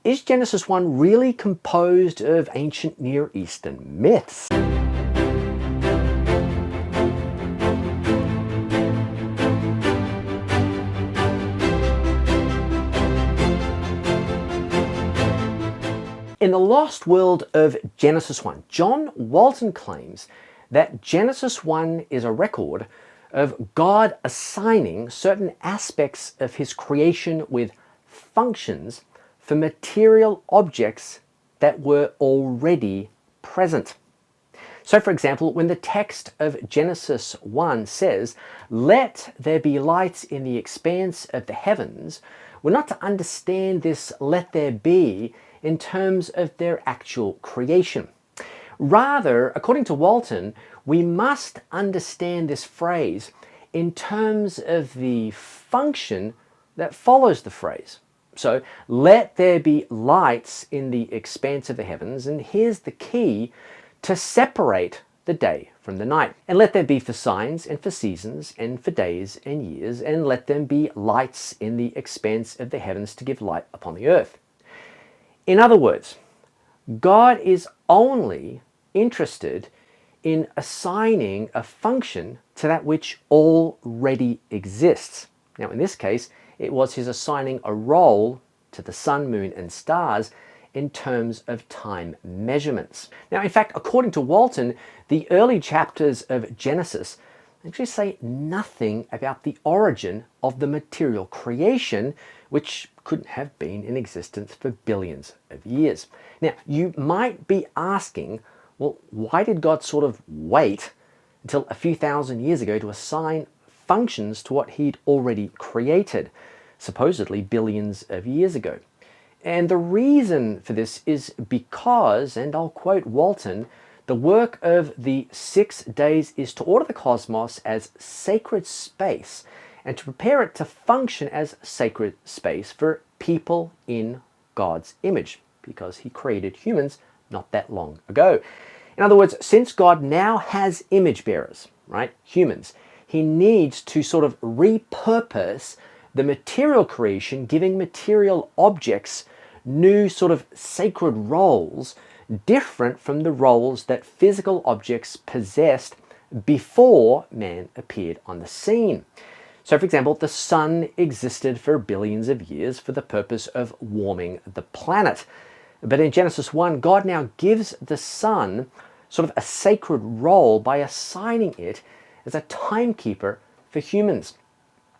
is Genesis 1 really composed of ancient Near Eastern myths? In the lost world of Genesis 1, John Walton claims that Genesis 1 is a record of God assigning certain aspects of his creation with functions for material objects that were already present. So for example, when the text of Genesis 1 says, "Let there be lights in the expanse of the heavens," we're not to understand this "let there be" in terms of their actual creation. Rather, according to Walton, we must understand this phrase in terms of the function that follows the phrase. So, let there be lights in the expanse of the heavens, and here's the key to separate the day from the night. And let there be for signs and for seasons and for days and years, and let them be lights in the expanse of the heavens to give light upon the earth. In other words, God is only interested in assigning a function to that which already exists. Now, in this case, it was his assigning a role to the sun, moon, and stars in terms of time measurements. Now, in fact, according to Walton, the early chapters of Genesis actually say nothing about the origin of the material creation, which couldn't have been in existence for billions of years. Now, you might be asking, well, why did God sort of wait until a few thousand years ago to assign functions to what he'd already created, supposedly billions of years ago? And the reason for this is because, and I'll quote Walton, the work of the 6 days is to order the cosmos as sacred space and to prepare it to function as sacred space for people in God's image, because he created humans not that long ago. In other words, since God now has image bearers, right, humans, he needs to sort of repurpose the material creation, giving material objects new sort of sacred roles, different from the roles that physical objects possessed before man appeared on the scene. So for example, the sun existed for billions of years for the purpose of warming the planet. But in Genesis 1, God now gives the sun sort of a sacred role by assigning it as a timekeeper for humans.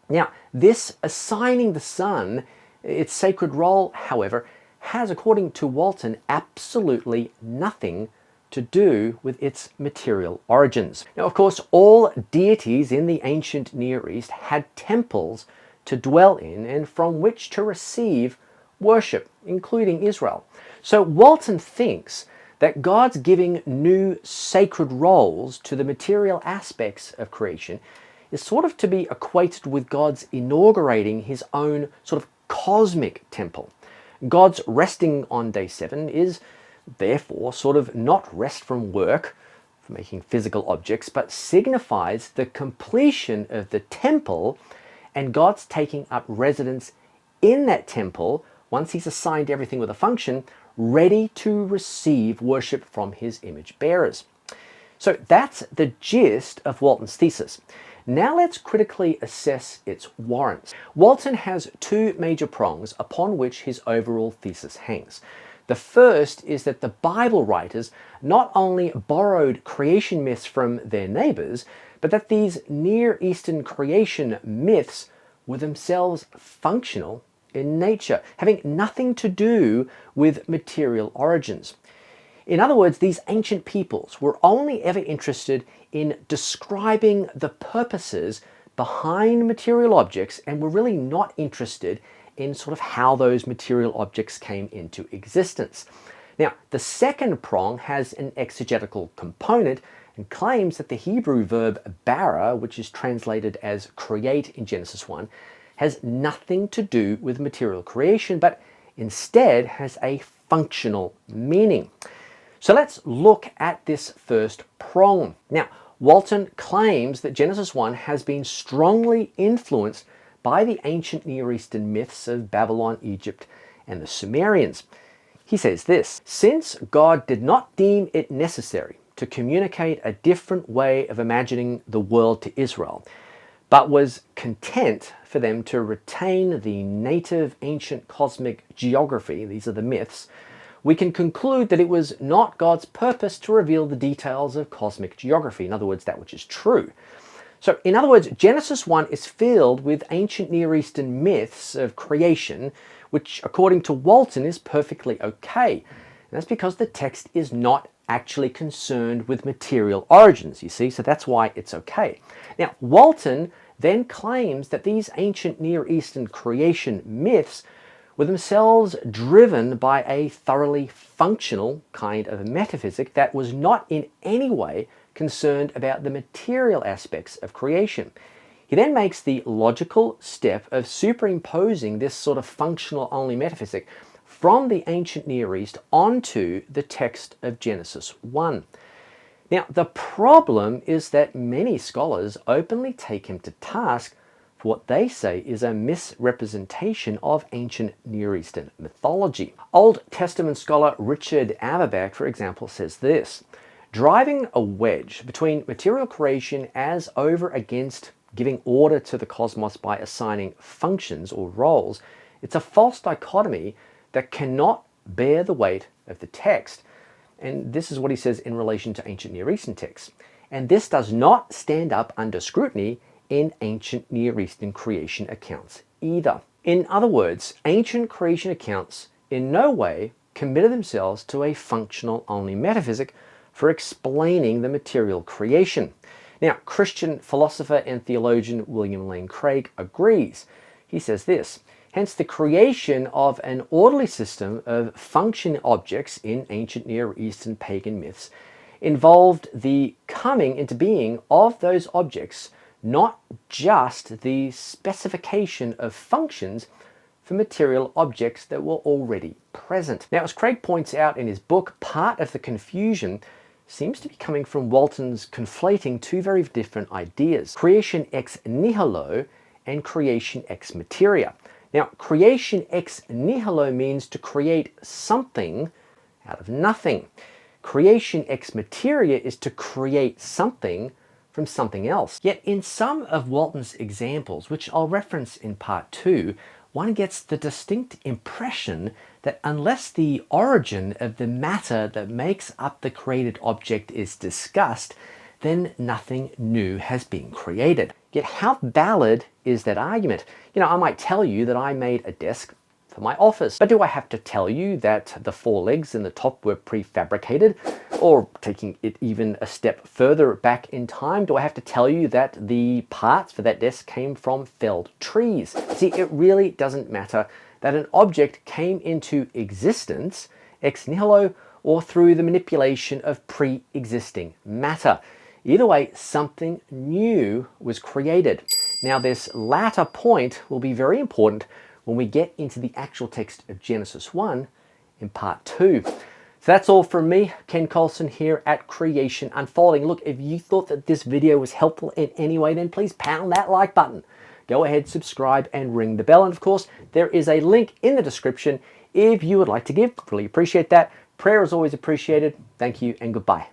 Now, this assigning the sun its sacred role, however, has, according to Walton, absolutely nothing to do with its material origins. Now, of course, all deities in the ancient Near East had temples to dwell in and from which to receive worship, including Israel. So Walton thinks that God's giving new sacred roles to the material aspects of creation is sort of to be equated with God's inaugurating his own sort of cosmic temple. God's resting on day 7 is therefore sort of not rest from work, for making physical objects, but signifies the completion of the temple and God's taking up residence in that temple once he's assigned everything with a function, ready to receive worship from his image bearers. So that's the gist of Walton's thesis. Now let's critically assess its warrants. Walton has 2 major prongs upon which his overall thesis hangs. The first is that the Bible writers not only borrowed creation myths from their neighbors, but that these Near Eastern creation myths were themselves functional in nature, having nothing to do with material origins. In other words, these ancient peoples were only ever interested in describing the purposes behind material objects and were really not interested in sort of how those material objects came into existence. Now, the second prong has an exegetical component and claims that the Hebrew verb bara, which is translated as create in Genesis 1, has nothing to do with material creation, but instead has a functional meaning. So let's look at this first prong. Now, Walton claims that Genesis 1 has been strongly influenced by the ancient Near Eastern myths of Babylon, Egypt, and the Sumerians. He says this: "Since God did not deem it necessary to communicate a different way of imagining the world to Israel, but was content for them to retain the native ancient cosmic geography," these are the myths, "we can conclude that it was not God's purpose to reveal the details of cosmic geography," in other words, that which is true. So, in other words, Genesis 1 is filled with ancient Near Eastern myths of creation, which, according to Walton, is perfectly okay. And that's because the text is not actually concerned with material origins, you see, so that's why it's okay. Now, Walton then claims that these ancient Near Eastern creation myths were themselves driven by a thoroughly functional kind of metaphysic that was not in any way concerned about the material aspects of creation. He then makes the logical step of superimposing this sort of functional only metaphysic from the ancient Near East onto the text of Genesis 1. Now, the problem is that many scholars openly take him to task for what they say is a misrepresentation of ancient Near Eastern mythology. Old Testament scholar Richard Averbach, for example, says this: "Driving a wedge between material creation as over against giving order to the cosmos by assigning functions or roles, it's a false dichotomy that cannot bear the weight of the text." And this is what he says in relation to ancient Near Eastern texts. "And this does not stand up under scrutiny in ancient Near Eastern creation accounts either." In other words, ancient creation accounts in no way committed themselves to a functional only metaphysic for explaining the material creation. Now, Christian philosopher and theologian William Lane Craig agrees. He says this: "Hence the creation of an orderly system of functioning objects in ancient Near Eastern pagan myths involved the coming into being of those objects, not just the specification of functions for material objects that were already present." Now, as Craig points out in his book, part of the confusion seems to be coming from Walton's conflating two very different ideas: creation ex nihilo and creation ex materia. Now, creation ex nihilo means to create something out of nothing. Creation ex materia is to create something from something else. Yet in some of Walton's examples, which I'll reference in part 2, one gets the distinct impression that unless the origin of the matter that makes up the created object is discussed, then nothing new has been created. Yet how valid is that argument? You know, I might tell you that I made a desk for my office, but do I have to tell you that the four legs in the top were prefabricated? Or taking it even a step further back in time, do I have to tell you that the parts for that desk came from felled trees? See, it really doesn't matter that an object came into existence ex nihilo or through the manipulation of pre-existing matter. Either way, something new was created. Now, this latter point will be very important when we get into the actual text of Genesis 1 in part 2. So that's all from me, Ken Coulson here at Creation Unfolding. Look, if you thought that this video was helpful in any way, then please pound that like button. Go ahead, subscribe and ring the bell. And of course, there is a link in the description if you would like to give. Really appreciate that. Prayer is always appreciated. Thank you and goodbye.